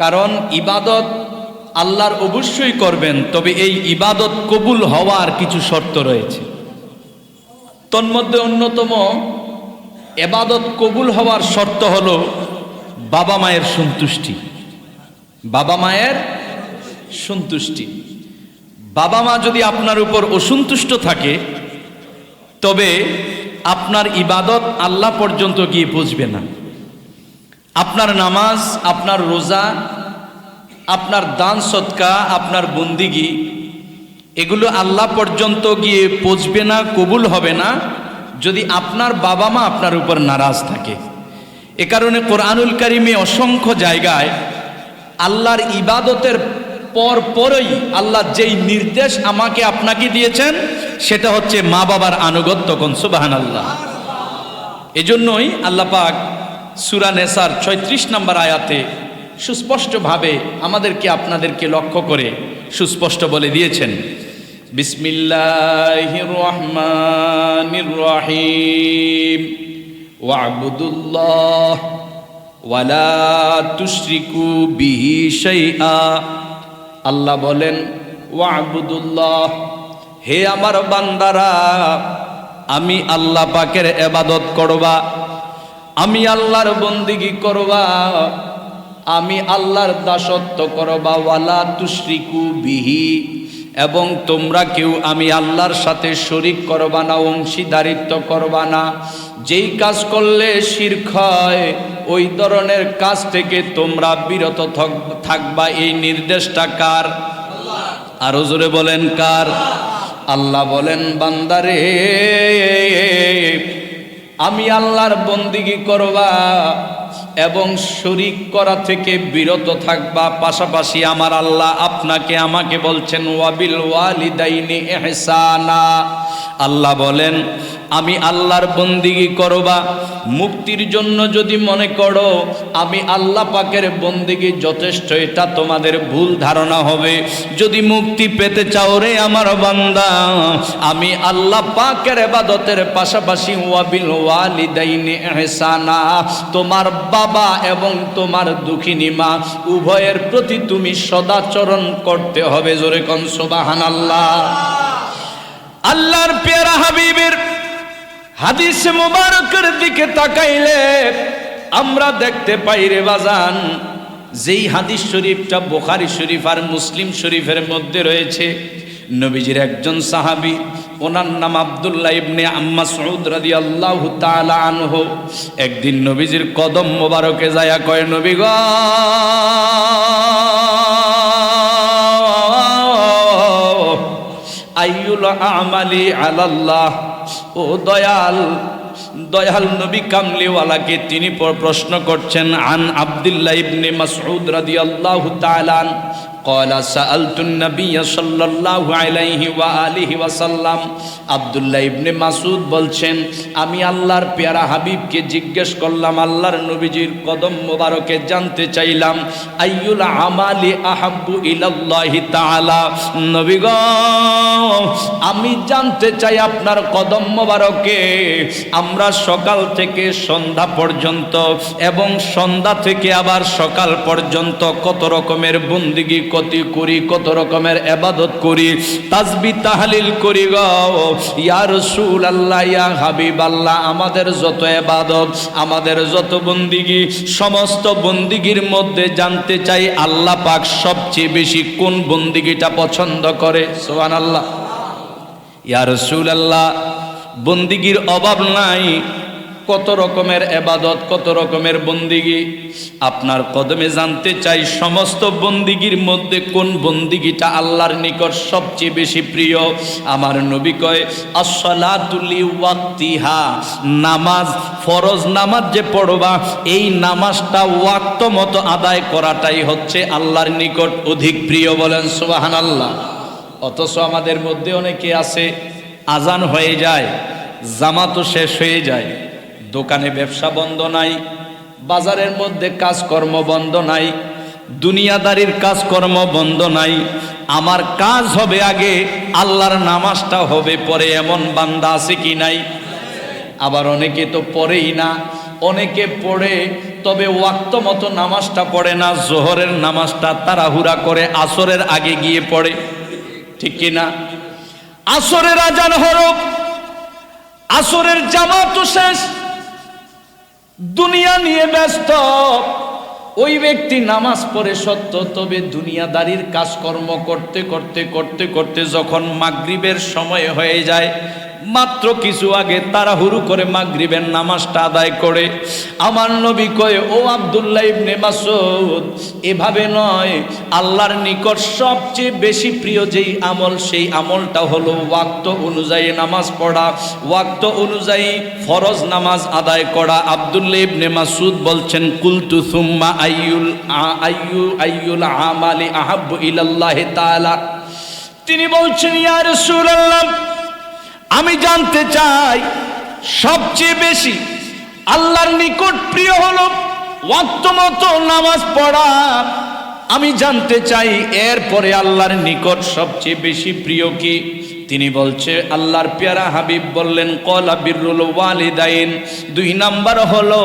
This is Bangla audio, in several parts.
কারণ ইবাদত আল্লাহর অবশ্যই করবেন, তবে এই ইবাদত কবুল হওয়ার কিছু শর্ত রয়েছে। তন্মধ্যে অন্যতম ইবাদত কবুল হওয়ার শর্ত হলো বাবা মায়ের সন্তুষ্টি। বাবা মায়ের সন্তুষ্টি। বাবা মা যদি আপনার উপর অসন্তুষ্ট থাকে তবে আপনার ইবাদত আল্লাহ পর্যন্ত গিয়ে পৌঁছবে না। আপনার নামাজ, আপনার রোজা, আপনার দান সদকা, আপনার বন্দিগি, এগুলো আল্লাহ পর্যন্ত গিয়ে পৌঁছবে না, কবুল হবে না যদি আপনার বাবা মা আপনার উপর নারাজ থাকে। এ কারণে কোরআনুল কারিমে অসংখ্য জায়গায় আল্লাহর ইবাদতের পরই আল্লাহ যেই নির্দেশ আমাকে আপনাকে দিয়েছেন সেটা হচ্ছে মা বাবার আনুগত্য। কোন সুবহানাল্লাহ। এজন্যই আল্লাহ পাক সূরা নেসার ৩৬ নম্বর আয়াতে সুস্পষ্টভাবে আমাদেরকে আপনাদেরকে লক্ষ্য করে সুস্পষ্ট বলে দিয়েছেন, বিসমিল্লাহির রহমানির রহিম ওয়া'বুদুল্লাহ ওয়ালা তুশরিকু বিহি শাইআ। আল্লাহ বলেন ওয়া'বুদুল্লাহ, হে আমার বান্দারা, আমি আল্লাহ পাকের ইবাদত করবা, আমি আল্লাহর বন্দিগি করবা, আমি আল্লাহর দাসত্ব করবা। ওয়ালা তুশরিকু বিহি, এবং তোমরা কেউ আমি আল্লাহর সাথে শরীক করবা না, অংশীদারিত্ব করবা না। যেই কাজ করলে শিরক হয় ওই ধরনের কাজ থেকে তোমরা বিরত থাকবা। এই নির্দেশটা কার? আরো জোরে বলেন কার? আল্লাহ বলেন, বান্দারে আমি আল্লাহর বন্দিগি করবা এবং শরীক করা থেকে বিরত থাকবা। পাশাপাশি আমার আল্লাহ আপনাকে আমাকে বলছেন ওয়াবিল ওয়ালিদাইনি ইহসানা। আল্লাহ বলেন আমি আল্লাহর বন্দিগি করবা, মুক্তির জন্য যদি মনে করো আমি আল্লাহ পাকের বন্দিগি যথেষ্ট, এটা তোমাদের ভুল ধারণা হবে। যদি মুক্তি পেতে চাও রে আমার বান্দা, আমি আল্লাহ পাকের ইবাদতের পাশাপাশি ওয়াবিল ওয়ালিদাইনি ইহসানা, তোমার বাবা এবং তোমার দুঃখিনী মা উভয়ের প্রতি তুমি সদাচরণ করতে হবে। জোরে কোন সুবহানাল্লাহ। আল্লাহর পেয়ারা হাবিবের হাদিস মুবারকের দিকে তাকাইলে আমরা দেখতে পাই রে বাজান, যেই হাদিস শরীফটা বুখারী শরীফ আর মুসলিম শরীফের মধ্যে রয়েছে, নবীজির একজন সাহাবী, ওনার নাম আব্দুল্লাহ ইবনে মাসউদ রাদিয়াল্লাহু তাআলা আনহু, একদিন নবীজির কদম মোবারকে যায়া কয়, নবী গো, আইয়ুল আমালি আলাল্লাহ, ও দয়াল নবী কামলিওয়ালাকে তিনি প্রশ্ন করছেন। আন আব্দুল্লাহ ইবনে মাসউদ রাদিয়াল্লাহু তাআলা قال سألت النبي صلى الله عليه وآله وسلم। আব্দুল্লাহ ইবনে মাসউদ বলছেন, আমি আল্লাহর পেয়ারা হাবিবকে জিজ্ঞেস করলাম, আল্লাহর নবীজির কদম মোবারকে জানতে চাইলাম, আইয়ুল আমালি আহাব্বু ইলাল্লাহি তাআলা। নবী গো, আমি জানতে চাই আপনার কদম মোবারকে আমরা সকাল থেকে সন্ধ্যা পর্যন্ত এবং সন্ধ্যা থেকে আবার সকাল পর্যন্ত কত রকমের বন্দিগি করি, কত রকমের ইবাদত করি, তাসবিহ তাহলিল করি গো ইয়া রাসূলুল্লাহ, ইয়া হাবিবাল্লাহ। আমাদের যত ইবাদত, আমাদের যত বন্দিগি, সমস্ত বন্দিগির মধ্যে জানতে চাই আল্লাহ পাক সবচেয়ে বেশি কোন বন্দিগিটা পছন্দ করে। সুবহানাল্লাহ। ইয়া রাসূলুল্লাহ, বন্দিগির অভাব নাই, কত রকমের ইবাদত, কত রকমের বন্দিগি, আপনার কদমে জানতে চাই সমস্ত বন্দিগির মধ্যে কোন বন্দিগিটা আল্লাহর নিকট সবচেয়ে বেশি প্রিয়। আমার নবী কয়, আসসালাতু লিওয়াক্তিহা, নামাজ, ফরজ নামাজ যে পড়বা এই নামাজটা ওয়াক্ত মতো আদায় করাটাই হচ্ছে আল্লাহর নিকট অধিক প্রিয়। বলেন সুবহানাল্লাহ। অথচ আমাদের মধ্যে অনেকে আছে, আজান হয়ে যায়, জামাতও শেষ হয়ে যায়, দোকানে ব্যবসা বন্ধ নাই, বাজারের মধ্যে কাজকর্ম বন্ধ নাই, দুনিয়াদারির কাজকর্ম বন্ধ নাই, আমার কাজ হবে আগে, আল্লাহর নামাজটা হবে পরে, এমন বান্দা আছে কি নাই? আবার অনেকে তো পড়েই না, অনেকে পড়ে, তবে ওয়াক্ত মতো নামাজটা পড়ে না, জোহরের নামাজটা তাড়াহুড়া করে আসরের আগে গিয়ে পড়ে, ঠিক কিনা? আসরের আজান হলো, আসরের জামাত শেষ, দুনিয়া নিয়ে ব্যস্ত, ওই ব্যক্তি নামাজ পড়ে সত্য, তবে দুনিয়াদারির কাজকর্ম করতে করতে করতে করতে যখন মাগরিবের সময় হয়ে যায়, মাত্র কিছু আগে তাড়াহুড়ো করে মাগরিবের নামাজটা আদায় করে। আমার নবী কয়, ও আব্দুল্লাহ ইবনে মাসউদ, এভাবে নয়, আল্লাহর নিকট সবচেয়ে বেশি প্রিয় যেই আমল, সেই আমলটা হলো ওয়াক্ত অনুযায়ী নামাজ পড়া, ওয়াক্ত অনুযায়ী ফরজ নামাজ আদায় করা। আব্দুল্লাহ ইবনে মাসউদ বলছেন, কুলতু সুম্মা আইয়ুল আমালি আহাব্বু ইলাল্লাহি তাআলা। তিনি বলছেন, ইয়া রাসূলুল্লাহ, আমি জানতে চাই সবচেয়ে বেশি আল্লাহর নিকট প্রিয় হলো ওয়াক্ত মতো নামাজ পড়া। আমি জানতে চাই এরপরে আল্লাহর নিকট সবচেয়ে বেশি প্রিয় কি? তিনি বলছে, আল্লাহর পেয়ারা হাবিব বললেন, ক্বালা বিররুল ওয়ালিদাইন। 2 নাম্বার হলো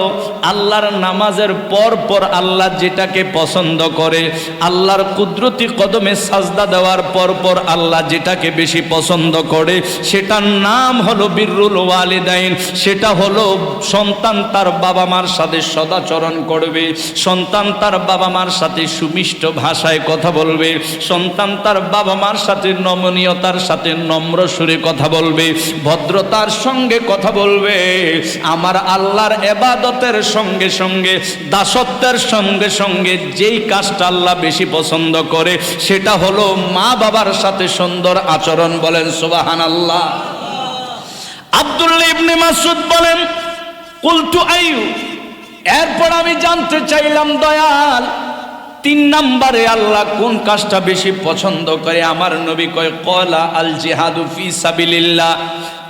আল্লাহর নামাজের পর পর আল্লাহ যেটাকে পছন্দ করে, আল্লাহর কুদরতি কদমে সাজদা দেওয়ার পর পর আল্লাহ যেটাকে বেশি পছন্দ করে, সেটার নাম হলো বিররুল ওয়ালিদাইন। সেটা হলো সন্তান তার বাবা মার সাথে সদাচরণ করবে, সন্তান তার বাবা মার সাথে সুমিষ্ট ভাষায় কথা বলবে, সন্তান তার বাবা মার সাথে নমনীয়তার সাথে নম্র সুরে কথা বলবে, ভদ্রতার সঙ্গে কথা বলবে। আমার আল্লাহর ইবাদতের সঙ্গে সঙ্গে দাসত্বের সঙ্গে সঙ্গে যেই কাজটা আল্লাহ বেশি পছন্দ করে, সেটা হলো মা বাবার সাথে সুন্দর আচরণ। বলেন সুবহানাল্লাহ। আব্দুল্লাহ ইবনে মাসউদ বলেন, কুলতু আইয়ু, এরপর আমি জানতে চাইলাম, দয়াল 3 নম্বরে আল্লাহ কোন কাজটা বেশি পছন্দ করে? আমার নবী কয়, ক্বালা আল জিহাদু ফি সাবিলিল্লাহ।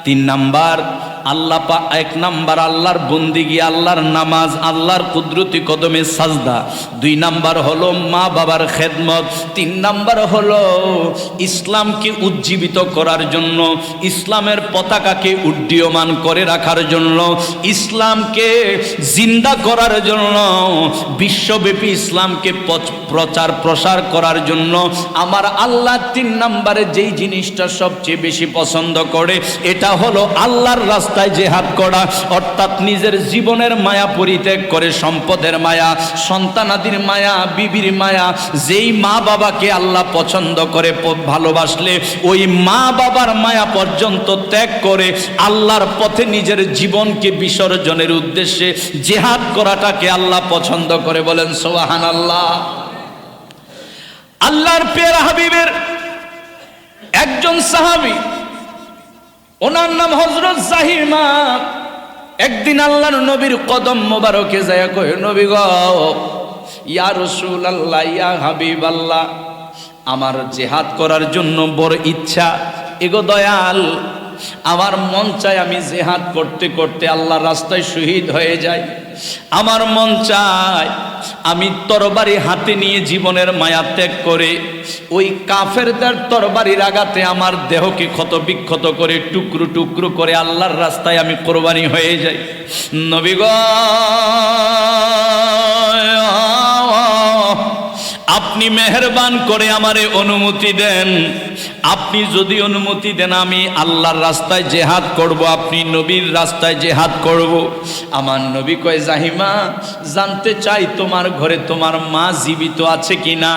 3 নাম্বার আল্লাহ 1 নাম্বার আল্লাহর বন্দিগি, আল্লাহর নামাজ, আল্লাহর কুদরতি কদমে সাজদা। 2 নাম্বার হলো মা বাবার খেদমত। 3 নাম্বার হলো ইসলামকে উজ্জীবিত করার জন্য, ইসলামের পতাকাকে উড্ডীয়মান করে রাখার জন্য, ইসলামকে জিন্দা করার জন্য, বিশ্বব্যাপী ইসলামকে প্রচার প্রসার করার জন্য আমার আল্লাহ 3 নাম্বারে যেই জিনিসটা সবচেয়ে বেশি পছন্দ করে, এটা হলো আল্লাহর রাস্তায় জিহাদ করা। অর্থাৎ নিজের জীবনের মায়া পরিত্যাগ করে সম্পদের মায়া, সন্তানাদির মায়া, বিবির মায়া, যেই মা বাবাকে আল্লাহ পছন্দ করে, ভালোবাসলে ওই মা বাবার মায়া পর্যন্ত ত্যাগ করে আল্লাহর পথে নিজের জীবনকে বিসর্জনের উদ্দেশ্যে জিহাদ করাটাকে আল্লাহ পছন্দ করে। বলেন সুবহানাল্লাহ। আল্লাহর পেয়ারা হাবিবের একজন সাহাবী, ওনার নাম হযরত জাহিমা। একদিন আল্লাহর নবীর কদম মোবারকে যায় কয়, নবী গো, ইয়া রাসূলুল্লাহ, ইয়া হাবিবাল্লাহ, আমার জিহাদ করার জন্য বড় ইচ্ছা। এগো দয়াল, আমার মন চায় আমি জিহাদ করতে করতে আল্লাহর রাস্তায় শহীদ হয়ে যাই। আমার মন চায় আমি তরবারি হাতে নিয়ে জীবনের মায়া ত্যাগ করে ওই কাফেরদের তরবারির আঘাতে আমার দেহকে ক্ষত বিক্ষত করে টুকরো টুকরো করে আল্লাহর রাস্তায় আমি কোরবানি হয়ে যাই। নবী গো, আপনি মেহেরবান করে আমারে অনুমতি দেন। আপনি যদি অনুমতি দেন আমি আল্লাহর রাস্তায় জিহাদ করব, আপনি নবীর রাস্তায় জিহাদ করব। আমার নবী কয়, জাহিমা, জানতে চাই তোমার ঘরে তোমার মা জীবিত আছে কিনা?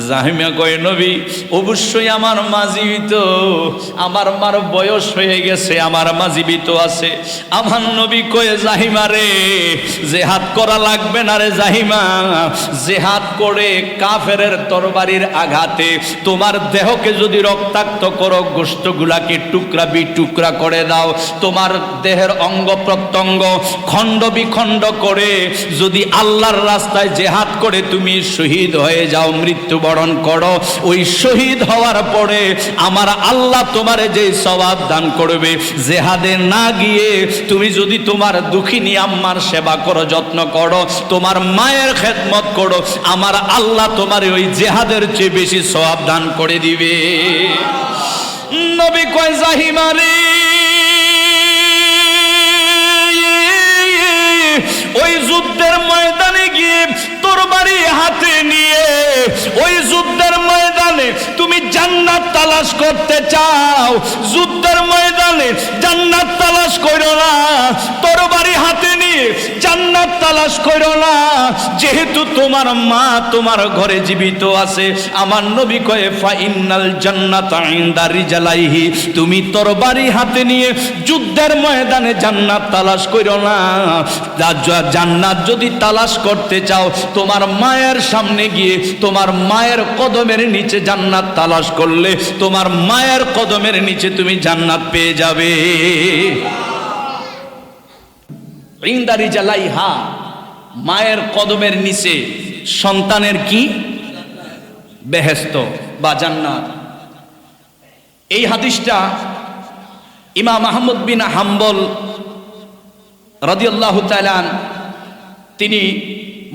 জাহিমা কয়, নবী, অবশ্যই আমার মা জীবিত, আমার মার বয়স হয়ে গেছে, আমার মা জীবিত আছে। আমার নবী কয়, জাহিমা রে, জিহাদ করা লাগবে না রে জাহিমা, জিহাদ করে কাফেরের তরবারির আঘাতে তোমার দেহকে যদি রক্তাক্ত করো, গোশতগুলাকে টুকরা বিটুকরা করে দাও, তোমার দেহের অঙ্গ প্রত্যঙ্গ খণ্ড বিখণ্ড করে যদি আল্লাহর রাস্তায় জিহাদ করে তুমি শহীদ হয়ে যাও, মৃত্যুবরণ করো, ওই শহীদ হওয়ার পরে আমার আল্লাহ তোমারে যে সওয়াব দান করবে, জিহাদে না গিয়ে তুমি যদি তোমার দুঃখিনী আম্মার সেবা করো, যত্ন করো, তোমার মায়ের খেদমত করো, আমার আল্লাহ তোমার ওই জিহাদের চেয়ে বেশি সওয়াব দান করে দিবে। নবী কয়, জাহিমা রে, ওই যুদ্ধের ময়দানে গিয়ে তরবারি হাতে নিয়ে ওই যুদ্ধের ময়দানে তুমি জান্নাত তালাশ করতে চাও, যুদ্ধের ময়দানে জান্নাত তালাশ করো না, তরবারি হাতে নিয়ে জান্নাত তালাশ করো না। যেহেতু তোমার মা তোমার ঘরে জীবিত আছে, আমার নবী কয়ে ফাইনাল জান্নাতা ইনদা রিজালাইহি, তুমি তরবারি হাতে নিয়ে যুদ্ধের ময়দানে জান্নাত তালাশ করো না। জান্নাত যদি তালাশ করতে চাও, তোমার মায়ের সামনে গিয়ে তোমার মায়ের কদমের নিচে জান্নাত তালাশ করলে তোমার মায়ের কদমের নিচে তুমি জান্নাত পেয়ে যাবে। ইনদা রিজালাইহা, মায়ের কদমের নিচে সন্তানের কি? বেহেশত বা জান্নাত। এই হাদিসটা ইমাম আহমদ বিন হাম্বল রাদিয়াল্লাহু তাআলা তিনি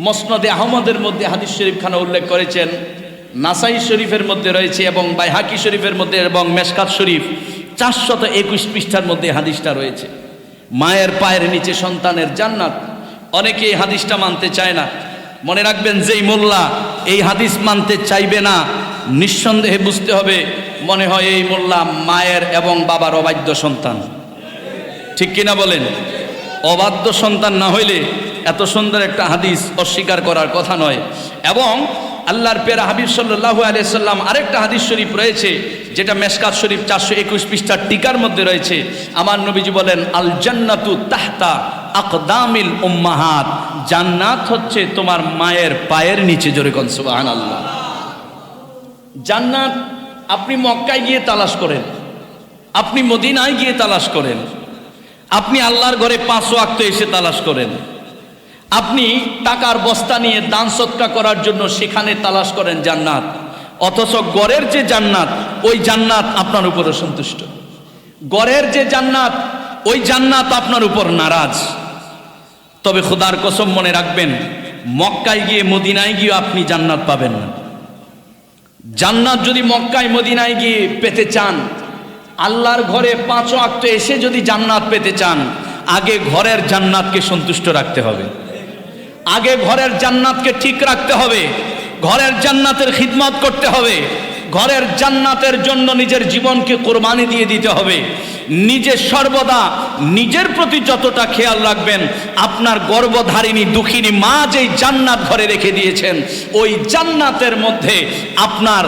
মুসনাদে আহমদের মধ্যে হাদিস শরীফখানা উল্লেখ করেছেন, নাসাই শরীফের মধ্যে রয়েছে এবং বাইহাকি শরীফের মধ্যে এবং মেশকাত শরীফ 421 পৃষ্ঠার মধ্যে হাদিসটা রয়েছে। মায়ের পায়ের নিচে সন্তানের জান্নাত। অনেকে এই হাদিসটা মানতে চায় না। মনে রাখবেন, যেই মোল্লা এই হাদিস মানতে চাইবে না, নিঃসন্দেহে বুঝতে হবে মনে হয় এই মোল্লা মায়ের এবং বাবার অবাধ্য সন্তান। ঠিক কিনা বলেন? অবাধ্য সন্তান না হইলে এত সুন্দর একটা হাদিস অস্বীকার করার কথা নয়। এবং আল্লাহর পেয়ারা হাবিব সাল্লাল্লাহু আলাইহি সাল্লাম আরেকটা হাদিস শরীফ রয়েছে, যেটা মেশকাত শরীফ 421 পৃষ্ঠার টিকার মধ্যে রয়েছে। আমার নবীজি বলেন, আল জান্নাতু তাহতা আকদামিল উম্মাহাত, জান্নাত হচ্ছে তোমার মায়ের পায়ের নিচে। জোরে কোন সুবহানাল্লাহ। জান্নাত আপনি মক্কায় গিয়ে তালাশ করেন, আপনি মদিনায় গিয়ে তালাশ করেন, আপনি আল্লাহর ঘরে 5 ওয়াক্ত এসে তালাশ করেন, আপনি টাকার বস্তা নিয়ে দান সদকা করার জন্য সেখানে তালাশ করেন জান্নাত, অথচ গড়ের যে জান্নাত ওই জান্নাত আপনার উপরে সন্তুষ্ট। গড়ের যে জান্নাত ওই জান্নাত আপনার উপর নারাজ। তবে খোদার কসম মনে রাখবেন, মক্কায় গিয়ে মদিনায় গিয়ে আপনি জান্নাত পাবেন না। জান্নাত যদি মক্কায় মদিনায় গিয়ে পেতে চান, আল্লাহর ঘরে 5 ওয়াক্ত এসে যদি জান্নাত পেতে চান, আগে ঘরের জান্নাতকে সন্তুষ্ট রাখতে হবে, আগে ঘরের জান্নাতকে ঠিক রাখতে হবে, ঘরের জান্নাতের খিদমত করতে হবে, ঘরের জান্নাতের জন্য নিজের জীবনকে কোরবানি দিয়ে দিতে হবে। নিজে সর্বদা নিজের প্রতি যতটা খেয়াল রাখবেন, আপনার গর্ভধারিণী দুঃখিনী মা যেই জান্নাত ঘরে রেখে দিয়েছেন, ওই জান্নাতের মধ্যে আপনার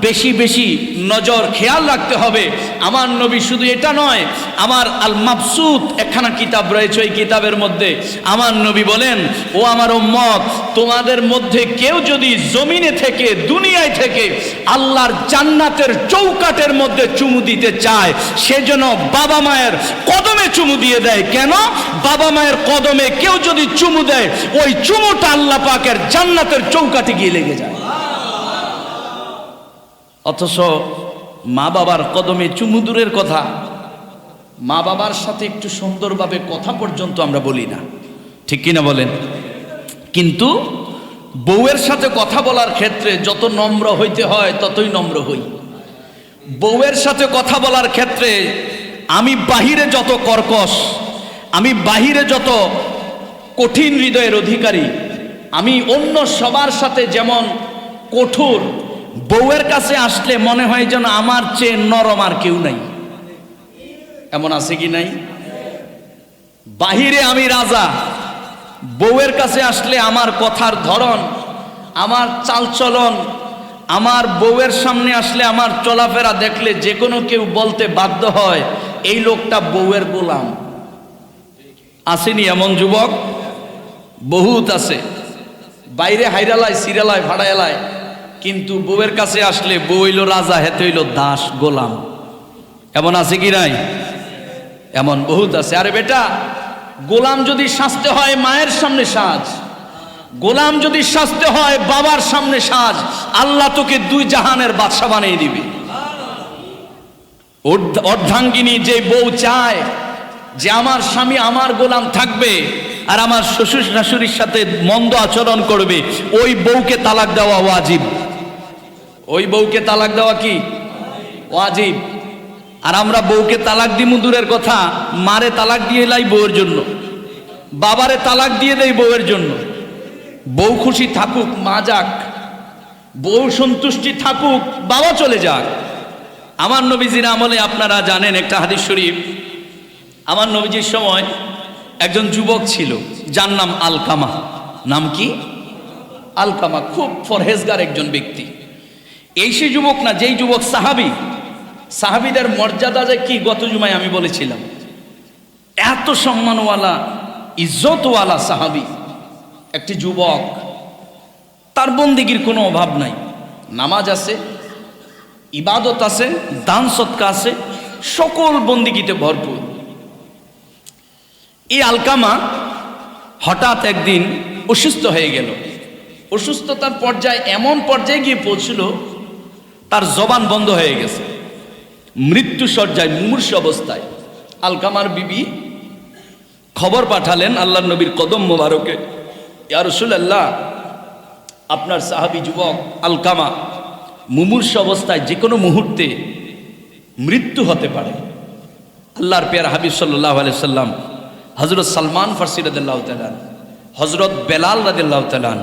বেশি বেশি নজর খেয়াল রাখতে হবে। আমার নবী শুধু এটা নয়, আমার আল মাবসুত একখানা কিতাব রয়েছে, ওই কিতাবের মধ্যে আমার নবী বলেন, ও আমার উম্মত, তোমাদের মধ্যে কেউ যদি জমিনে থেকে দুনিয়ায় থেকে আল্লাহর জান্নাতের চৌকাটের মধ্যে চুমু দিতে চায়, সেজন্য বাবা মায়ের কদমে চুমু দিয়ে দেয়। কেন? বাবা মায়ের কদমে কেউ যদি চুমু দেয়, ওই চুমুটা আল্লাহ পাকের জান্নাতের চৌকাঠে গিয়ে লেগে যায়। অথচ মা বাবার কদমে চুমু দূরের কথা, মা বাবার সাথে একটু সুন্দরভাবে কথা পর্যন্ত আমরা বলি না। ঠিক কিনা বলেন? কিন্তু বউয়ের সাথে কথা বলার ক্ষেত্রে যত নম্র হইতে হয় ততই নম্র হই। বউয়ের সাথে কথা বলার ক্ষেত্রে আমি বাহিরে যত কর্কশ, আমি বাহিরে যত কঠিন হৃদয়ের অধিকারী, আমি অন্য সবার সাথে যেমন কঠোর, বউয়ের কাছে আসলে মনে হয় যেন আমার চেয়ে নরম আর কেউ নাই। এমন আছে কি নাই? বাহিরে আমি রাজা, বউয়ের কাছে আসলে আমার কথার ধরন, আমার চালচলন, আমার বউয়ের সামনে আসলে আমার চলাফেরা দেখলে যে কোনো কেউ বলতে বাধ্য হয় এই লোকটা বউয়ের গোলাম। আসেনি এমন যুবক? বহুত আছে। বাইরে হাইরালায় সিরালায় ভাড়ায়ালায়, কিন্তু বউয়ের কাছে আসলে বউ হইল রাজা, হেতে হইল দাস, গোলাম। এমন আছে কি নাই? এমন বহুত আছে। আরে বেটা, গোলাম যদি সাজতে হয় মায়ের সামনে সাজ, গোলাম যদি সাজতে হয় বাবার সামনে সাজ, আল্লাহ তোকে 2 জাহানের বাদশা বানিয়ে দিবে। অর্ধাঙ্গিনী যে বউ চায় যে আমার স্বামী আমার গোলাম থাকবে আর আমার শ্বশুর শাশুড়ির সাথে মন্দ আচরণ করবে, ওই বউকে তালাক দেওয়া ওয়াজিব। ওই বউকে তালাক দেওয়া কি ওয়াজিব। আর আমরা বউকে তালাক দিমু দূরের কথা, মারে তালাক দিয়ে লাই বউয়ের জন্য। বাবারে তালাক দিয়ে দেয় বউয়ের জন্য, বউ খুশি থাকুক, মা যাক, বউ সন্তুষ্টি থাকুক, বাবা চলে যাক। আমার নবীজির আমলে আপনারা জানেন একটা হাদিস শরীফ, আমার নবীজির সময় একজন যুবক ছিল, যার নাম আলকামা। নাম কি? আলকামা। খুব পরহেজগার একজন ব্যক্তি। এই সে যুবক না, যেই যুবক সাহাবী। সাহাবীদের মর্যাদা যে কি গত জুমায় আমি বলেছিলাম। এত সম্মানওয়ালা, ইজ্জতওয়ালা সাহাবী একটি যুবক, তার বন্দেগীর কোনো অভাব নাই। নামাজ আছে, ইবাদত আছে, দান সৎকা আছে, সকল বন্দেগীতে ভরপুর। এই আলকামা হঠাৎ একদিন অসুস্থ হয়ে গেল। অসুস্থতার পর্যায়ে এমন পর্যায়ে গিয়ে পৌঁছল, তার জবান বন্ধ হয়ে গেছে, মৃত্যু শয্যায়, মুমূর্ষু অবস্থায়। আলকামার বিবি খবর পাঠালেন আল্লাহর নবীর কদম মোবারকে, ইয়া রাসূলুল্লাহ, আপনার সাহাবী যুবক আলকামা মুমূর্ষু অবস্থায় যে কোনো মুহূর্তে মৃত্যু হতে পারে। আল্লাহর পেয়ারা হাবিব সাল্লাল্লাহু আলাইহি সাল্লাম, হযরত সালমান ফারসি রাদিয়াল্লাহু তাআলা, হযরত বেলাল রাদিয়াল্লাহু তাআলা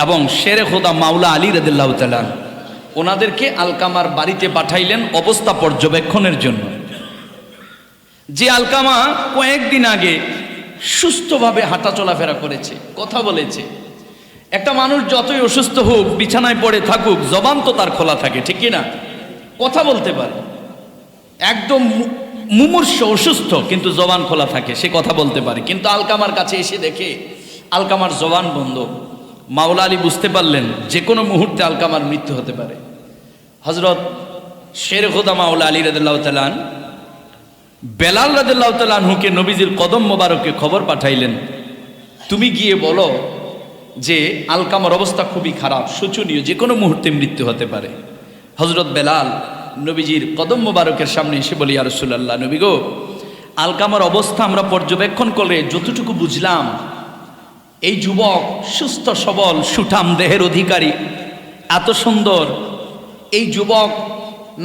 এবং শেরে খোদা মাওলা আলী রাদিয়াল্লাহু তাআলা, ওনাদেরকে আলকামার বাড়িতে পাঠাইলেন অবস্থা পর্যবেক্ষণের জন্য। যে আলকামা কয়েকদিন আগে সুস্থভাবে হাঁটা চলাফেরা করেছে, কথা বলেছে। একটা মানুষ যতই অসুস্থ হোক, বিছানায় পড়ে থাকুক, জবান তো তার খোলা থাকে, ঠিক কি না? কথা বলতে পারে। একদম মুমূর্ষু অসুস্থ, কিন্তু জবান খোলা থাকে, সে কথা বলতে পারে। কিন্তু আলকামার কাছে এসে দেখে আলকামার জবান বন্ধ। মাওলা আলী বুঝতে পারলেন যে কোনো মুহূর্তে আলকামার মৃত্যু হতে পারে। হযরত শের খোদা মাওলা আলী রাদিয়াল্লাহু তাআলা বেলাল রাদিয়াল্লাহু তাআলা আনহুকে নবীজির কদম মোবারকে খবর পাঠাইলেন, তুমি গিয়ে বলো যে আলকামার অবস্থা খুবই খারাপ, শোচনীয়, যে কোনো মুহূর্তে মৃত্যু হতে পারে। হযরত বেলাল নবীজির কদম মোবারকের সামনে এসে বলি, ইয়া রাসূলুল্লাহ, নবী গো, আলকামার অবস্থা আমরা পর্যবেক্ষণ করে যতটুকু বুঝলাম, এই যুবক সুস্থ সবল সুঠাম দেহের অধিকারী, এত সুন্দর এই যুবক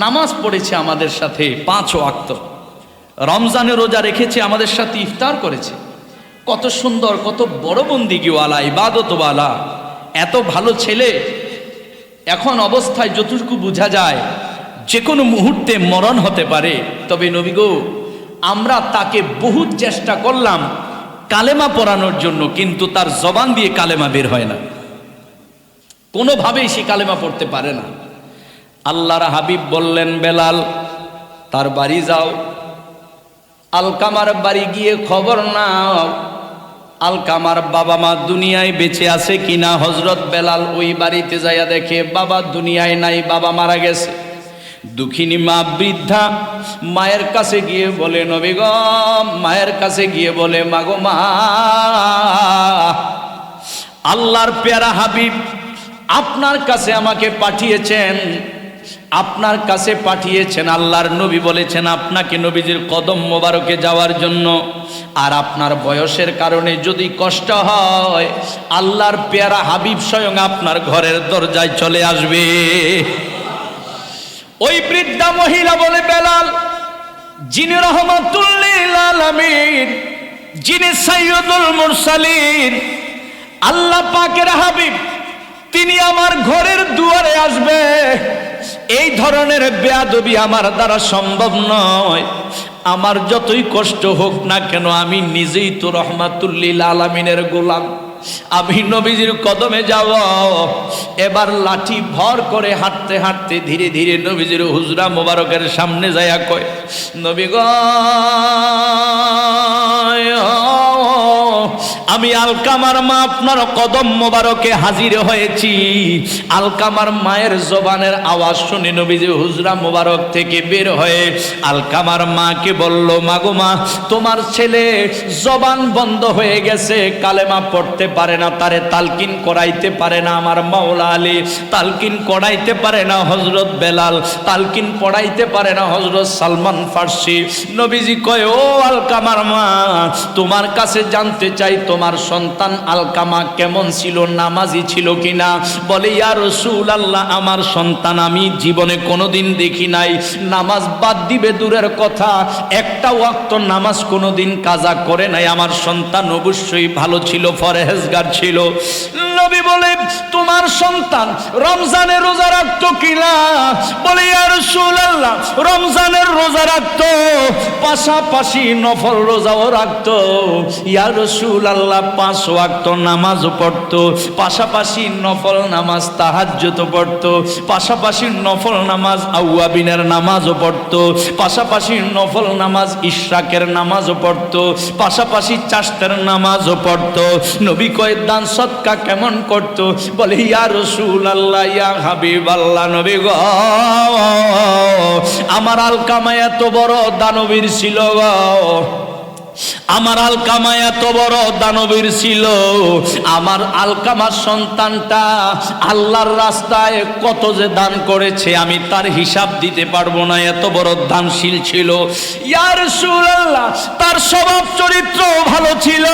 নামাজ পড়েছে আমাদের সাথে 5 ওয়াক্ত, রমজানের রোজা রেখেছে, আমাদের সাথে ইফতার করেছে, কত সুন্দর, কত বড় বন্দিগিওয়ালা, ইবাদতওয়ালা, এত ভালো ছেলে। এখন অবস্থায় যতটুকু বোঝা যায় যে কোনো মুহূর্তে মরণ হতে পারে। তবে নবী গো, আমরা তাকে বহু চেষ্টা করলাম কালেমা পড়ানোর জন্য, কিন্তু তার জবান দিয়ে কালেমা বের হয় না, কোনোভাবেই সে কালেমা পড়তে পারে না। আল্লাহর হাবিব বললেন, বেলাল তার বাড়ি যাও, আলকামার বাড়ি গিয়ে খবর নাও আলকামার বাবা মা দুনিয়ায় বেঁচে আছে কিনা। হযরত বেলাল ওই বাড়িতে যাইয়া দেখে বাবা দুনিয়ায় নাই, বাবা মারা গেছে। দুঃখিনী মা, বৃদ্ধা, মায়ের কাছে গিয়ে বলে, নবী গো, মায়ের কাছে গিয়ে বলে, মাগো মা, আল্লাহর পেয়ারা হাবিব আপনার কাছে আমাকে পাঠিয়েছেন, আপনার কাছে পাঠিয়েছেন। আল্লাহর নবী বলেছেন আপনাকে নবীজির কদম মোবারকে যাওয়ার জন্য। আর আপনার বয়সের কারণে যদি কষ্ট হয়, আল্লাহর পেয়ারা হাবিব স্বয়ং আপনার ঘরের দরজায় চলে আসবে। ওই বৃদ্ধা মহিলা বলে, বেলাল, যিনি রহমাতুল লিল আলামিন, যিনি সাইয়্যিদুল মুরসালিন, আল্লাহ পাকের হাবিব, তিনি আমার ঘরের দুয়ারে আসবে, এই ধরনের বেয়াদবি আমার দ্বারা সম্ভব নয়। আমার যতই কষ্ট হোক না কেন, আমি নিজেই তো রহমাতুল লিল আলামিনের গোলাম, আমি নবীজির কদমে যাব। এবার লাঠি ভর করে হাঁটতে হাঁটতে ধীরে ধীরে নবীজির হুজরা মোবারকের সামনে যাইয়া কয়, নবী গো, আমি আলকামার মা আপনার কদম মোবারকে হাজির হয়েছি। আলকামার মায়ের জবানের আওয়াজ শুনে নবীজি হুজরা মোবারক থেকে বের হয়ে আলকামার মাকে বলল, মাগো মা, তোমার ছেলে জবান বন্ধ হয়ে গেছে, কালেমা পড়তে পারে না, তারে তালকিন করাইতে পারে না আমার মাওলা আলী, তালকিন করাইতে পারে না হযরত বেলাল, তালকিন পড়াইতে পারে না হযরত সালমান ফারসি। নবীজি কয়, ও আলকামার মা, তোমার কাছে জানতে চাই, তোমার সন্তান আলকামা কেমন ছিল, নামাজি ছিল কিনা? বলে ইয়া রাসূলুল্লাহ, আমার সন্তান আমি জীবনে কোনোদিন দেখি নাই, নামাজ বাদ দিবে দূরের কথা, একটা ওয়াক্ত নামাজ কোনোদিন কাজা করে নাই। আমার সন্তান অবশ্যই ভালো ছিল, পরহেজগার ছিল। নবী বলে তোমার সন্তান রমজানের রোজা রাখতো কিনা? বলে ইয়া রাসূলুল্লাহ, রমজানের রোজা রাখতো, পাশাপাশি নফল রোজাও রাখতো। ইয়া রাসূলুল্লাহ, 5 ওয়াক্ত নামাজও পড়তো, পাশাপাশি নফল নামাজ তাহাজ্জুদ পড়তো, পাশাপাশি নফল নামাজ আউয়াবিনের নামাজও পড়তো, পাশাপাশি নফল নামাজ ইশরাকের নামাজও পড়তো, পাশাপাশি চাশতের নামাজও পড়তো। নবী কয় দান সদকা কেমন করতো? বলে ইয়া রাসূলুল্লাহ, ইয়া হাবিবাল্লাহ, নবী গো, আমার আলকামা এত বড় দানবীর ছিল গো, আমার আলকামা এত বড় দানবীর ছিল। আমার আলকামার সন্তানটা আল্লাহর রাস্তায় কত যে দান করেছে আমি তার হিসাব দিতে পারবো না, এত বড় দানশীল ছিল। ইয়া রাসূলুল্লাহ, তার স্বভাব চরিত্র ভালো ছিল।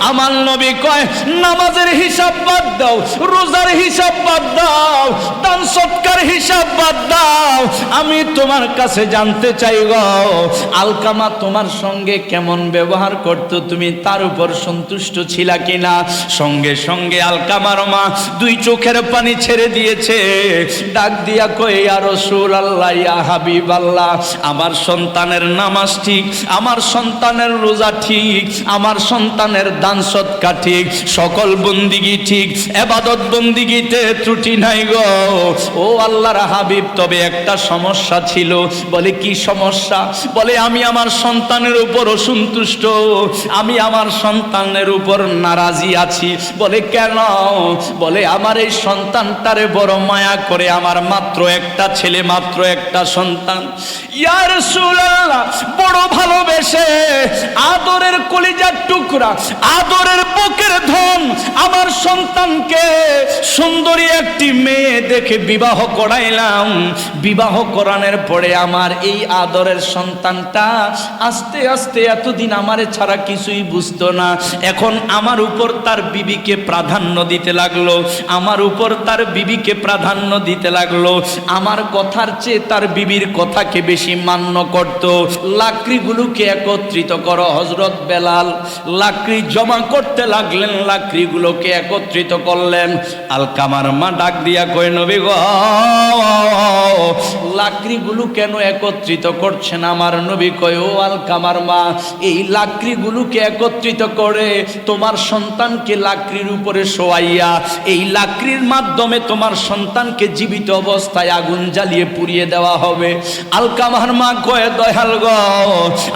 আমার নবী কয় নামাজের হিসাব বাদ দাও, রোজার হিসাব বাদ দাও, দান সৎকার হিসাব বাদ দাও, আমি তোমার কাছে জানতে চাই গো, আলকামা তোমার সঙ্গে কেমন ব্যবহার করতো, তুমি তার উপর সন্তুষ্ট ছিলা কিনা? সঙ্গে সঙ্গে আলকামার মা 2 চোখের পানি ছেড়ে দিয়েছে, ডাক দিয়া কয় ইয়া রাসূলুল্লাহ, ইয়া হাবিবাল্লাহ, আমার সন্তানের নামাজ ঠিক, আমার সন্তানের রোজা ঠিক, আমার সন্তানের দান সদকা ঠিক, সকল বন্দিগি ঠিক, ইবাদত বন্দিগিতে ত্রুটি নাই গো। ও আল্লাহর হাবিব, তবে একটা সমস্যা ছিল। বলে কি সমস্যা? বলে আমি আমার সন্তানের উপর অসন্তুষ্ট, আমি আমার সন্তানের উপর নারাজি আছি। বলে কেন? বলে আমার এই সন্তানটারে বড় মায়া করে, আমার মাত্র একটা ছেলে, মাত্র একটা সন্তান। ইয়া রাসূলুল্লাহ, বড় ভালোবেসে আদরের কলিজার টুকরা, আদরের বুকের ধন আমার সন্তানকে সুন্দরী একটি মেয়ে দেখে বিবাহ করাইলাম। বিবাহ করানোর পরে আমার এই আদরের সন্তানটা আস্তে আস্তে এতদিন আমারে ছাড়া কিছুই বুঝতো না, এখন আমার উপর তার বিবিকে প্রাধান্য দিতে লাগলো, আমার উপর তার বিবিকে প্রাধান্য দিতে লাগলো, আমার কথার চেয়ে তার বিবির কথাকে বেশি মান্য করত। লাকড়িগুলোকে একত্রিত করো, হযরত বেলাল লাকড়ি জমা করতে লাগলেন, লাকড়িগুলোকে একত্রিত করলেন। আলকামার মা ডাক দিয়া কয় নবী গো, লাকড়িগুলো কেন একত্রিত করছেন? আমার নবী কয় ও আলকামার মা, এই লাকড়িগুলোকে একত্রিত করে তোমার সন্তানকে লাকড়ির উপরে শোয়াইয়া এই লাকড়ির মাধ্যমে তোমার সন্তানকে জীবিত অবস্থায় আগুন জ্বালিয়ে পুড়িয়ে দেওয়া হবে। আলকামার মা কয় দয়াল গো,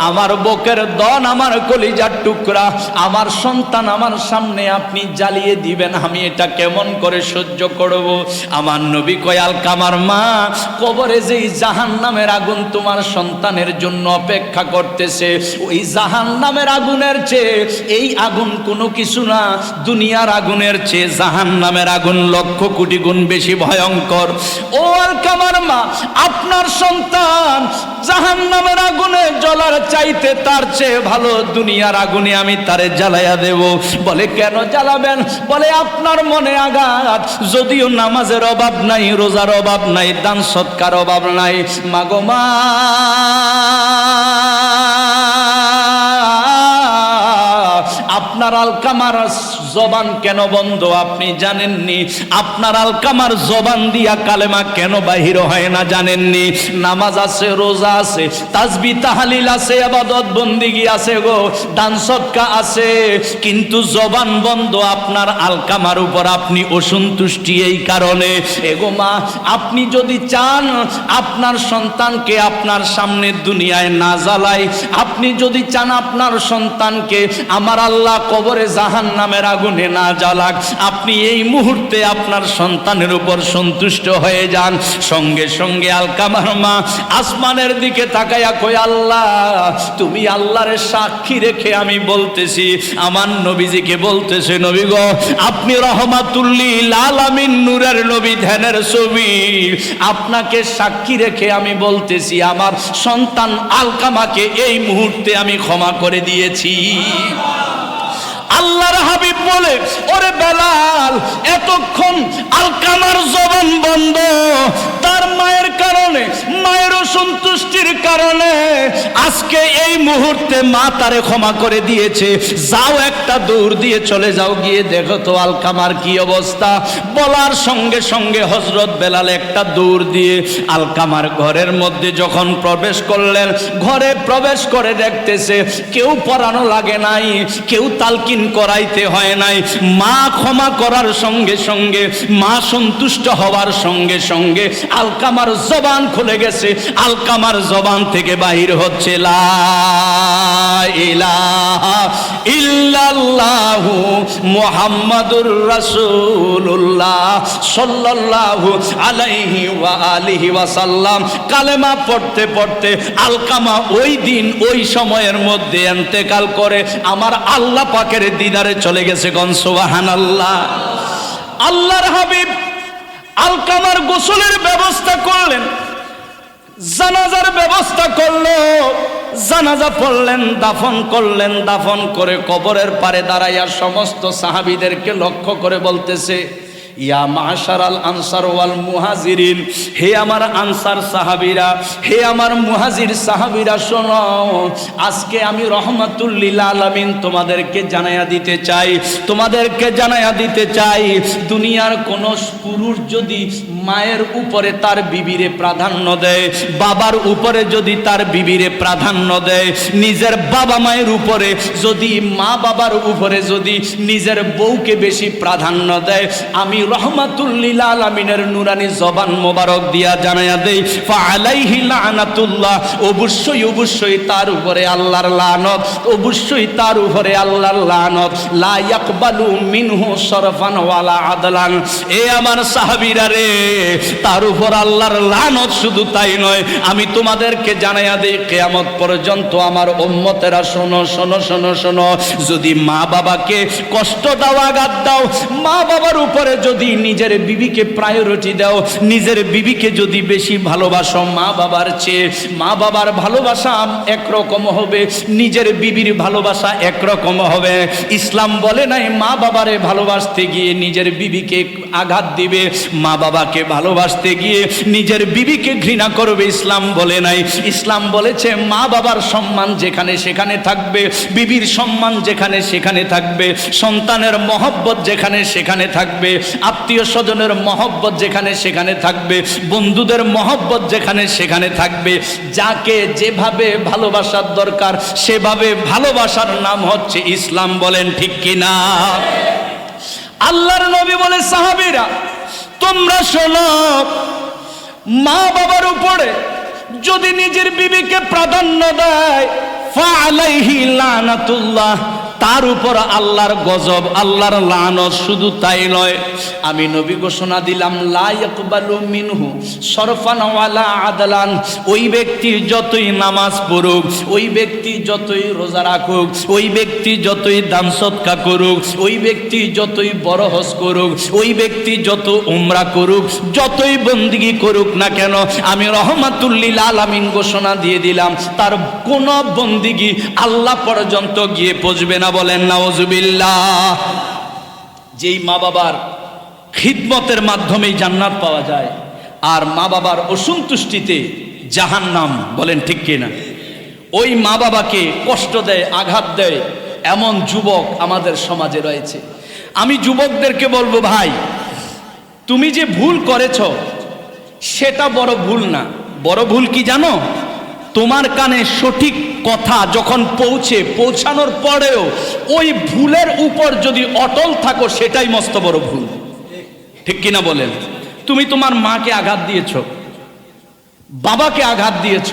আমার বুকের দন, আমার কলিজার টুকরা, আমার সন্তান আমার সামনে আপনি জ্বালিয়ে দিবেন, আমি এটা কেমন করে সহ্য করব? আমার নবী কয় আলকামার মা, কবরে যেই জাহান্নামের আগুন তোমার সন্তানের জন্য অপেক্ষা করতেছে, ওই জাহান্নামের আগুনের চেয়ে এই আগুন কোনো কিছু না, দুনিয়ার আগুনের চেয়ে জাহান্নামের আগুন লক্ষ কোটি গুণ বেশি ভয়ঙ্কর। ও আলকামার মা, আপনার সন্তান জাহান্নামের আগুনে জ্বলার চাইতে তার চেয়ে ভালো দুনিয়ার আগুনে আমি তারে জ্বালাইয়া দেব। বলে কেন জ্বালাবেন? বলে আপনার মনে আঘাত, যদিও নামাজের অভাব নাই, রোজার অভাব নাই, দান সৎকার অভাব নাই, মাগো মা, আপনার আলকামার জবান কেন বন্ধ আপনি জানেননি? আপনার আলকামার জবান দিয়া কালেমা কেন বাহির হয় না জানেননি? নামাজ আছে, রোজা আছে, তাসবিহ তাহলিল আছে, ইবাদত বন্দেগী আছে গো, দান সদকা আছে, কিন্তু জবান বন্ধ আপনার আলকামার উপর। আপনি অসন্তুষ্টি এই কারণে। এগো মা, আপনি যদি চান আপনার সন্তানকে আপনার সামনে দুনিয়ায় না জ্বালায়, আপনি যদি চান আপনার সন্তানকে আমার আল্লাহ কবরে জাহান্নামের আগুনে না জ্বালাক, আপনি এই মুহূর্তে আপনার সন্তানের উপর সন্তুষ্ট হয়ে যান। সঙ্গে সঙ্গে আলকামার মা আসমানের দিকে তাকায়া কই, আল্লাহ তুমি আল্লাহর সাক্ষী রেখে আমি বলতেছি, আমার নবীজিকে বলতেছে, নবী গো, আপনি রহমাতুল লিল আলামিন, নূরের নবী, ধ্যানের ছবি, আপনাকে সাক্ষী রেখে আমি বলতেছি, আমার সন্তান আলকামাকে এই মুহূর্তে আমি ক্ষমা করে দিয়েছি। আল্লাহর হাবিব বলে, ওরে বেলাল, এতক্ষণ আলকামার জবান বন্ধ, তার মায়ের কারণে, মায়ের অসন্তুষ্টির কারণে আজকে এই মুহূর্তে মা তারে ক্ষমা করে দিয়েছে, যাও একটা দৌড় দিয়ে চলে যাও, গিয়ে দেখো তো আলকামার কি অবস্থা। বলার সঙ্গে সঙ্গে হযরত বেলাল একটা দৌড় দিয়ে আলকামার ঘরের মধ্যে যখন প্রবেশ করলেন, ঘরে প্রবেশ করে দেখতেছে কেউ পড়ানো লাগে নাই, কেউ তালকিন করাইতে হয় নাই। মা ক্ষমা করার সঙ্গে সঙ্গে, মা সন্তুষ্ট হওয়ার সঙ্গে সঙ্গে আলকামার জবান খুলে গেছে। আলকামার জবান থেকে বাহির হচ্ছে লা ইলাহা ইল্লাল্লাহু মুহাম্মাদুর রাসূলুল্লাহ সাল্লাল্লাহু আলাইহি ওয়া আলিহি ওয়াসাল্লাম। কালেমা পড়তে পড়তে আলকামা ওই দিন ওই সময়ের মধ্যে ইন্তেকাল করে আমার আল্লাহ পাকের দিদারে চলে গেছে। গণ সুবহানাল্লাহ। আল্লাহর হাবিব আলকামার গোসলের ব্যবস্থা করলেন, জানাজার ব্যবস্থা করলো, জানাজা পড়লেন, দাফন করলেন। দাফন করে কবরের পারে দাঁড়াইয়া সমস্ত সাহাবীদেরকে লক্ষ্য করে বলতেছে, ইয়া মাশারাল আনসার ওয়াল মুহাজিরিন, হে আমার আনসার সাহাবীরা, হে আমার মুহাজির সাহাবীরা, শোনো, আজকে আমি রহমাতুল লিল আলামিন তোমাদেরকে জানাইয়া দিতে চাই, তোমাদেরকে জানাইয়া দিতে চাই, দুনিয়ার কোন পুরুষ যদি মায়ের উপরে তার বিবিরে প্রাধান্য দেয়, বাবার উপরে যদি তার বিবিরে প্রাধান্য দেয়, নিজের বাবা মায়ের উপরে যদি, মা বাবার উপরে যদি নিজের বউকে বেশি প্রাধান্য দেয়, আমি রহমাতুল লিল আলামিনের নুরানি জবান মোবারক দিয়া জানায়া দেই, ফাআলাইহি লানাতুল্লাহ, অবশ্যই অবশ্যই তার উপরে আল্লাহর লানত, অবশ্যই তার উপরে আল্লাহর লানত। লা ইয়াকবালু মিনহু সরফান ওয়ালা আদলান। এ আমার সাহাবীরা রে, তার উপর আল্লাহর লানত। শুধু তাই নয়, আমি তোমাদেরকে জানায়া দেই, কিয়ামত পর্যন্ত আমার উম্মতেরা শোনো শোনো শোনো শোনো, যদি মা বাবাকে কষ্ট দাও, আঘাত দাও, মা বাবার উপরে যদি নিজের বিবিকে প্রায়োরিটি দাও, নিজের বিবিকে যদি বেশি ভালোবাসো মা বাবার চেয়ে, মা বাবার ভালোবাসা একরকম হবে, নিজের বিবির ভালোবাসা একরকম হবে। ইসলাম বলে নাই মা বাবারে ভালোবাসতে গিয়ে নিজের বিবিকে আঘাত দিবে, মা বাবাকে ভালোবাসতে গিয়ে নিজের বিবিকে ঘৃণা করবে। ইসলাম বলে নাই। ইসলাম বলেছে মা বাবার সম্মান যেখানে সেখানে থাকবে, বিবির সম্মান যেখানে সেখানে থাকবে, সন্তানের মহব্বত যেখানে সেখানে থাকবে, আত্মীয় স্বজনের মহব্বত যেখানে সেখানে থাকবে, বন্ধুদের মহব্বত যেখানে সেখানে থাকবে। যাকে যেভাবে ভালোবাসার দরকার সেভাবে ভালোবাসার নাম হচ্ছে ইসলাম। বলেন ঠিক কিনা? আল্লাহর নবী বলে, সাহাবীরা তোমরা শোনো, মা বাবার উপরে যদি নিজের বিবিকে প্রাধান্য দেয়, ফাআলাইহি লানাতুল্লাহ, তার উপর আল্লাহর গজব, আল্লাহর লানত। শুধু তাই নয়, আমি নবী ঘোষণা দিলাম, লা ইয়াকবালু মিনহু সরফান ওয়ালা আদলান। ওই ব্যক্তি যতই নামাজ পড়ুক, ওই ব্যক্তি যতই রোজা রাখুক, ওই ব্যক্তি যতই দান সদকা করুক, ওই ব্যক্তি যতই বড় হজ করুক, ওই ব্যক্তি যত উমরা করুক, যতই বন্দেগী করুক না কেন, আমি রহমাতুল লিল আলামিন ঘোষণা দিয়ে দিলাম, তার কোন বন্দেগী আল্লাহ পর্যন্ত গিয়ে পৌঁছবে না। বলেন নাউজুবিল্লাহ। যেই মা বাবার খিদমতের মাধ্যমেই জান্নাত পাওয়া যায়, আর মা বাবার অসন্তুষ্টিতে জাহান্নাম। বলেন ঠিক কিনা? ওই মা বাবাকে কষ্ট দেয়, আঘাত দেয় এমন যুবক আমাদের সমাজে রয়েছে। আমি যুবকদেরকে বলবো, ভাই তুমি যে ভুল করেছ সেটা বড় ভুল না। বড় ভুল কি জানো? তোমার কানে সঠিক কথা যখন পৌঁছানোর পরেও ওই ভুলের উপর যদি অটল থাকো, সেটাই মস্ত বড় ভুল। ঠিক কিনা বলেন? তুমি তোমার মাকে আঘাত দিয়েছ, বাবাকে আঘাত দিয়েছ,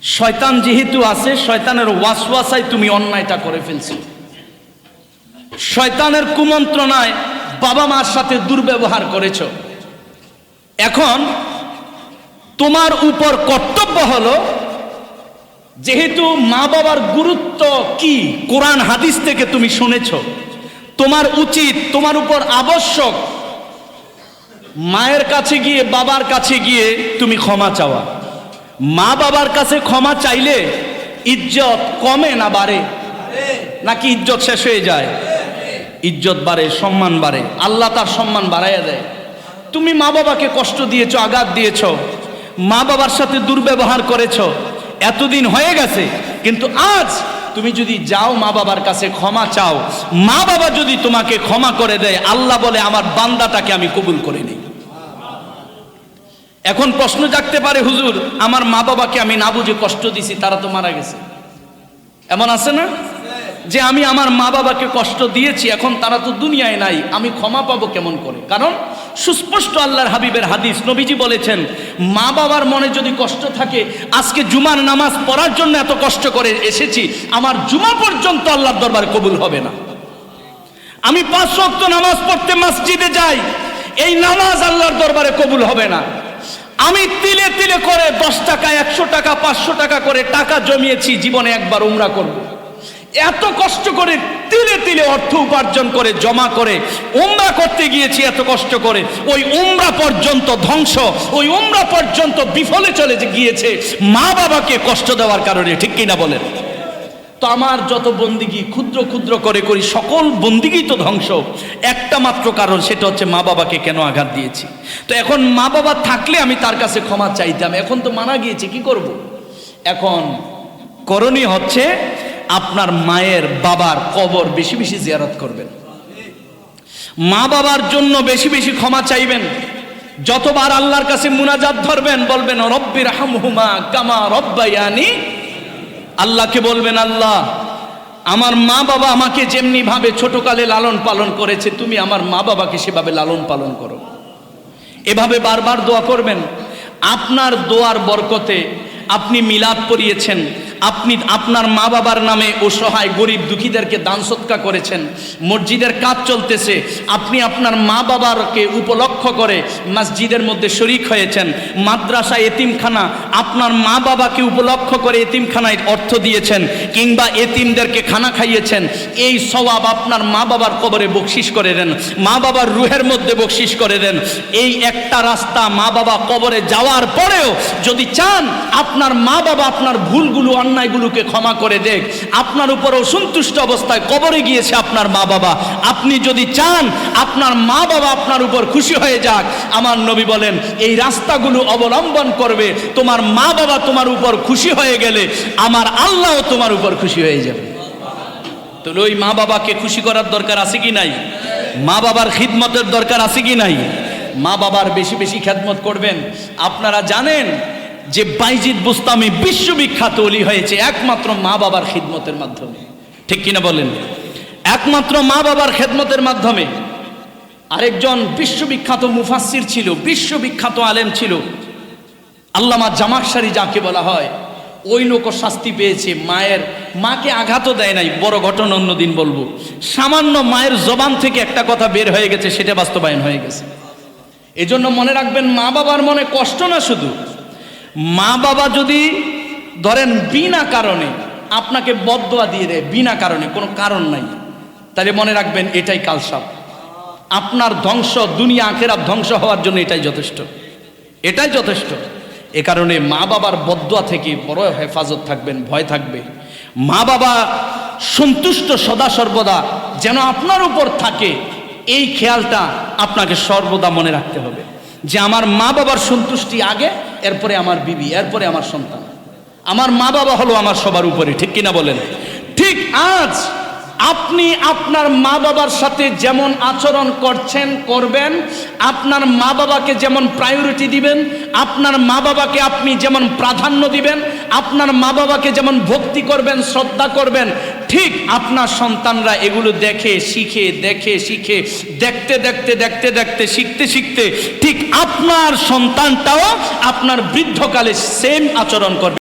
শয়তান যেহেতু আছে, শয়তানের ওয়াসওয়াসায় তুমি অন্যায়টা করে ফেলছো, শয়তানের কুমন্ত্রণায় বাবা মার সাথে দুর্ব্যবহার করেছ। এখন তোমার উপর কর্তব্য হলো, যেহেতু মা বাবার গুরুত্ব কি কোরআন হাদিস থেকে তুমি শুনেছ, তোমার উচিত, তোমার উপর আবশ্যক মায়ের কাছে গিয়ে, বাবার কাছে গিয়ে তুমি ক্ষমা চাওয়া। মা বাবার কাছে ক্ষমা চাইলে ইজ্জত কমে না বাড়ে? নাকি ইজ্জত শেষ হয়ে যায়? ইজ্জত বাড়ে, সম্মান বাড়ে, আল্লাহ তার সম্মান বাড়াইয়া দেয়। তুমি মা বাবাকে কষ্ট দিয়েছো, আঘাত দিয়েছো, মা বাবার সাথে দুর্ব্যবহার করেছো, এতদিন হয়ে গেছে, কিন্তু আজ তুমি যদি যাও মা বাবার কাছে ক্ষমা চাও, মা বাবা যদি তোমাকে ক্ষমা করে দেয়, আল্লাহ বলে আমার বান্দাটাকে আমি কবুল করে নিই। এখন প্রশ্ন জাগতে পারে, হুজুর আমার মা বাবাকে আমি না বুঝে কষ্ট দিছি, তারা তো মারা গেছে। এমন আছে না যে আমি আমার মা বাবাকে কষ্ট দিয়েছি, এখন তারা তো দুনিয়ায় নাই, আমি ক্ষমা পাবো কেমন করে? কারণ সুস্পষ্ট আল্লাহর হাবিবের হাদিস, নবীজি বলেছেন মা বাবার মনে যদি কষ্ট থাকে, আজকে জুমার নামাজ পড়ার জন্য এত কষ্ট করে এসেছি, আমার জুমা পর্যন্ত আল্লাহর দরবারে কবুল হবে না। আমি 5 ওয়াক্ত নামাজ পড়তে মসজিদে যাই, এই নামাজ আল্লাহর দরবারে কবুল হবে না। আমি তিলে তিলে করে 10 টাকা, 100 টাকা, 500 টাকা করে টাকা জমিয়েছি, জীবনে একবার উমরা করব। এত কষ্ট করে তিলে তিলে অর্থ উপার্জন করে জমা করে উমরা করতে গিয়েছি, এত কষ্ট করে ওই উমরা পর্যন্ত ধ্বংস, ওই উমরা পর্যন্ত বিফলে চলে গিয়েছে মা বাবাকে কষ্ট দেওয়ার কারণে, ঠিক কিনা বলেন? তো আমার যত বন্দিগি ক্ষুদ্র ক্ষুদ্র করে করি, সকল বন্দিগি তো ধ্বংস, একটা মাত্র কারণ, সেটা হচ্ছে মা বাবাকে কেন আঘাত দিয়েছি। তো এখন মা বাবা থাকলে আমি তার কাছে ক্ষমা চাইতাম, এখন তো মারা গিয়েছে, কি করব? এখন করণীয় হচ্ছে আপনার মায়ের বাবার কবর বেশি বেশি জিয়ারত করবেন, মা বাবার জন্য বেশি বেশি ক্ষমা চাইবেন। যতবার আল্লাহর কাছে মুনাজাত ধরবেন, বলবেন রব্বির হামহুমা কামা রব্বায়ানি, আল্লাহকে বলবেন আল্লাহ আমার মা বাবা আমাকে যেমনি ভাবে ছোটকালে লালন পালন করেছে, তুমি আমার মা বাবাকে সেভাবে লালন পালন করো। এভাবে বারবার দোয়া করবেন। আপনার দোয়ার বরকতে আপনি মিলাদ পড়িয়েছেন, আপনি আপনার মা বাবার নামে অসহায় গরিব দুঃখীদেরকে দান সৎকা করেছেন, মসজিদের কাজ চলতেছে, আপনি আপনার মা বাবাকে উপলক্ষ করে মসজিদের মধ্যে শরিক হয়েছেন, মাদ্রাসা এতিমখানা আপনার মা বাবাকে উপলক্ষ করে এতিমখানায় অর্থ দিয়েছেন, কিংবা এতিমদেরকে খানা খাইয়েছেন, এই সওয়াব আপনার মা বাবার কবরে বকশিশ করে দেন, মা বাবার রুহের মধ্যে বকশিশ করে দেন। এই একটা রাস্তা, মা বাবা কবরে যাওয়ার পরেও যদি চান আপনার মা বাবা আপনার ভুলগুলো অন্যায়গুলোকে ক্ষমা করে দেখ, আপনার উপর অসন্তুষ্ট অবস্থায় কবরে গিয়েছে আপনার মা বাবা, আপনি যদি চান আপনার মা বাবা আপনার উপর খুশি হয়ে যাক, আমার নবী বলেন এই রাস্তাগুলো অবলম্বন করবে, তোমার মা বাবা তোমার উপর খুশি হয়ে গেলে আমার আল্লাহও তোমার উপর খুশি হয়ে যাবে। তো ওই মা বাবাকে খুশি করার দরকার আছে কি নাই? মা বাবার খিদমতের দরকার আছে কি নাই? মা বাবার বেশি বেশি খেদমত করবেন। আপনারা জানেন যে বাইজিদ বুস্তামি বিশ্ববিখ্যাত ওলি হয়েছে একমাত্র মা বাবার খিদমতের মাধ্যমে, ঠিক কিনা বলেন? একমাত্র মা বাবার খেদমতের মাধ্যমে। আরেকজন বিশ্ববিখ্যাত মুফাসসির ছিল, বিশ্ববিখ্যাত আলেম ছিল, আল্লামা জামাখশারি যাকে বলা হয়। ওই লোকও শাস্তি পেয়েছে, মাকে আঘাতও দেয় নাই। বড় ঘটনা অন্যদিন বলবো। সামান্য মায়ের জবান থেকে একটা কথা বের হয়ে গেছে, সেটা বাস্তবায়ন হয়ে গেছে। এজন্য মনে রাখবেন, মা বাবার মনে কষ্ট না, শুধু মা বাবা যদি ধরেন বিনা কারণে আপনাকে বদদোয়া দিয়ে দেয়, বিনা কারণে, কোনো কারণ নাই, তাহলে মনে রাখবেন এটাই কালসাপ। আপনার ধ্বংস, দুনিয়া আখিরাত ধ্বংস হওয়ার জন্য এটাই যথেষ্ট, এটাই যথেষ্ট। এ কারণে মা বাবার বদদোয়া থেকে বড় হেফাজত থাকবেন, ভয় থাকবে। মা বাবা সন্তুষ্ট সদা সর্বদা যেন আপনার উপর থাকে, এই খেয়ালটা আপনাকে সর্বদা মনে রাখতে হবে যে আমার মা বাবার সন্তুষ্টি আগে, এরপরে আমার বিবি, এরপরে আমার সন্তান। আমার মা বাবা হলো আমার সবার উপরে, ঠিক কিনা বলেন? ঠিক আজ আপনি আপনার মা বাবার সাথে যেমন আচরণ করবেন, আপনার মা বাবাকে যেমন প্রায়োরিটি দিবেন, আপনার মা বাবাকে আপনি যেমন প্রাধান্য দিবেন, আপনার মা বাবাকে যেমন ভক্তি করবেন, শ্রদ্ধা করবেন, ঠিক আপনার সন্তানরা এগুলো দেখে শিখে, দেখতে দেখতে শিখতে ঠিক আপনার সন্তানটাও আপনার বৃদ্ধকালে সেম আচরণ করবে।